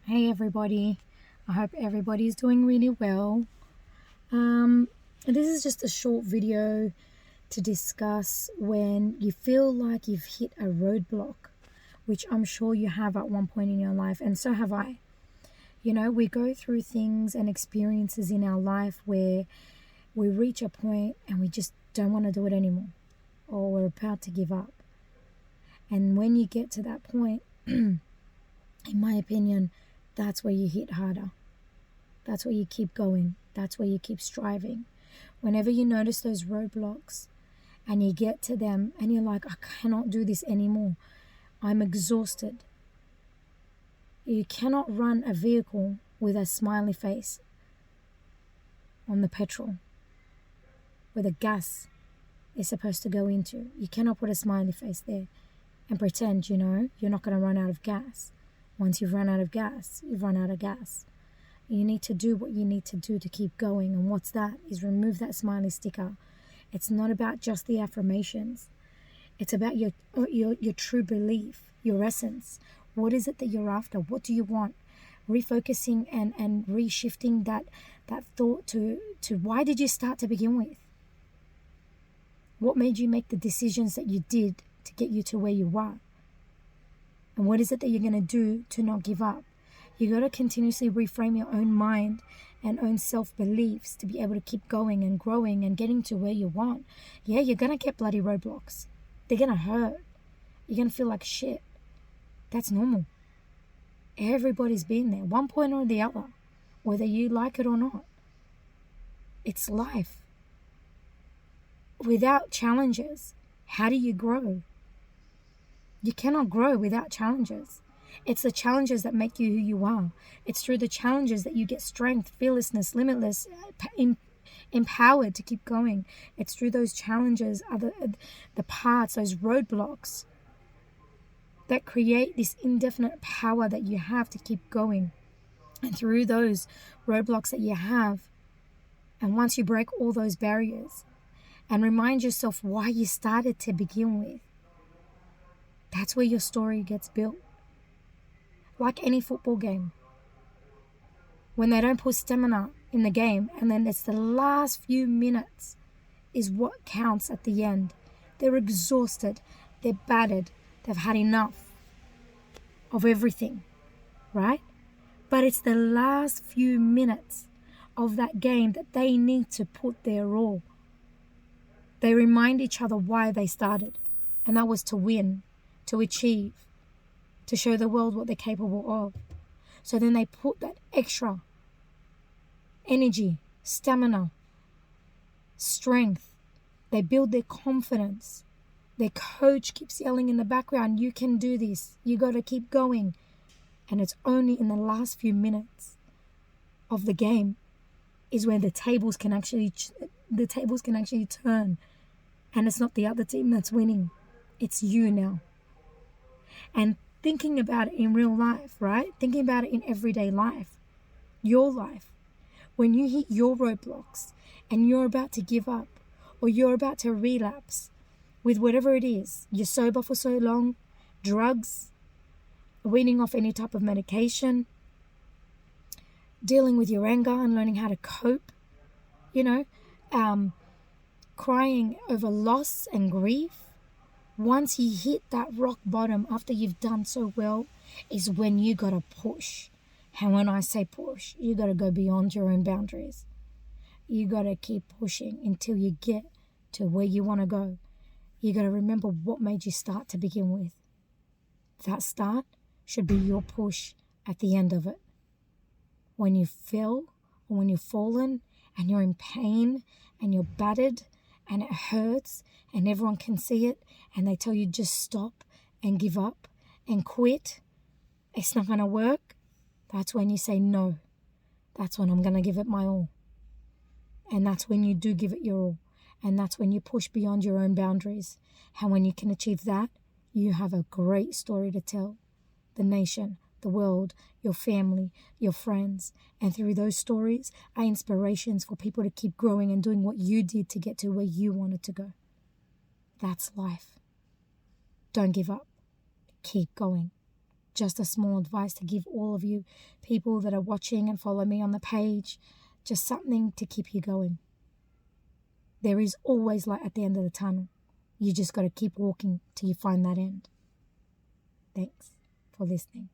Hey everybody, I hope everybody's doing really well. This is just a short video to discuss when you feel like you've hit a roadblock, which I'm sure you have at one point in your life, and so have I. You know, we go through things and experiences in our life where we reach a point and we just don't want to do it anymore, or we're about to give up. And when you get to that point, in my opinion, that's where you hit harder. That's where you keep going. That's where you keep striving. Whenever you notice those roadblocks and you get to them and you're like, I cannot do this anymore. I'm exhausted. You cannot run a vehicle with a smiley face on the petrol where the gas is supposed to go into. You cannot put a smiley face there and pretend, you're not going to run out of gas. Once you've run out of gas, you've run out of gas. You need to do what you need to do to keep going. And what's that? Is remove that smiley sticker. It's not about just the affirmations. It's about your true belief, your essence. What is it that you're after? What do you want? Refocusing and reshifting that thought to why did you start to begin with? What made you make the decisions that you did to get you to where you are? And what is it that you're going to do to not give up? You got to continuously reframe your own mind and own self-beliefs to be able to keep going and growing and getting to where you want. Yeah, you're going to get bloody roadblocks. They're going to hurt. You're going to feel like shit. That's normal. Everybody's been there, one point or the other, whether you like it or not. It's life. Without challenges, how do you grow? You cannot grow without challenges. It's the challenges that make you who you are. It's through the challenges that you get strength, fearlessness, limitless, empowered to keep going. It's through those challenges, the parts, those roadblocks that create this indefinite power that you have to keep going. And through those roadblocks that you have, and once you break all those barriers and remind yourself why you started to begin with, that's where your story gets built. Like any football game. When they don't put stamina in the game, and then it's the last few minutes is what counts at the end. They're exhausted. They're battered. They've had enough of everything, right? But it's the last few minutes of that game that they need to put their all. They remind each other why they started, and that was to win, to achieve, to show the world what they're capable of. So then they put that extra energy, stamina, strength. They build their confidence. Their coach keeps yelling in the background, you can do this. You got to keep going. And it's only in the last few minutes of the game is where the tables can actually turn. And it's not the other team that's winning. It's you now. And thinking about it in real life, right? Thinking about it in everyday life, your life. When you hit your roadblocks and you're about to give up or you're about to relapse with whatever it is, you're sober for so long, drugs, weaning off any type of medication, dealing with your anger and learning how to cope, crying over loss and grief. Once you hit that rock bottom after you've done so well is when you got to push. And when I say push, you got to go beyond your own boundaries. You got to keep pushing until you get to where you want to go. You got to remember what made you start to begin with. That start should be your push at the end of it. When you fell or when you've fallen and you're in pain and you're battered and it hurts and everyone can see it and they tell you just stop and give up and quit, it's not going to work, that's when you say no. That's when I'm going to give it my all. And that's when you do give it your all. And that's when you push beyond your own boundaries. And when you can achieve that, you have a great story to tell the nation, the world, your family, your friends. And through those stories are inspirations for people to keep growing and doing what you did to get to where you wanted to go. That's life. Don't give up. Keep going. just a small advice to give all of you people that are watching and follow me on the page, just something to keep you going. There is always light at the end of the tunnel. You just got to keep walking till you find that end. Thanks for listening.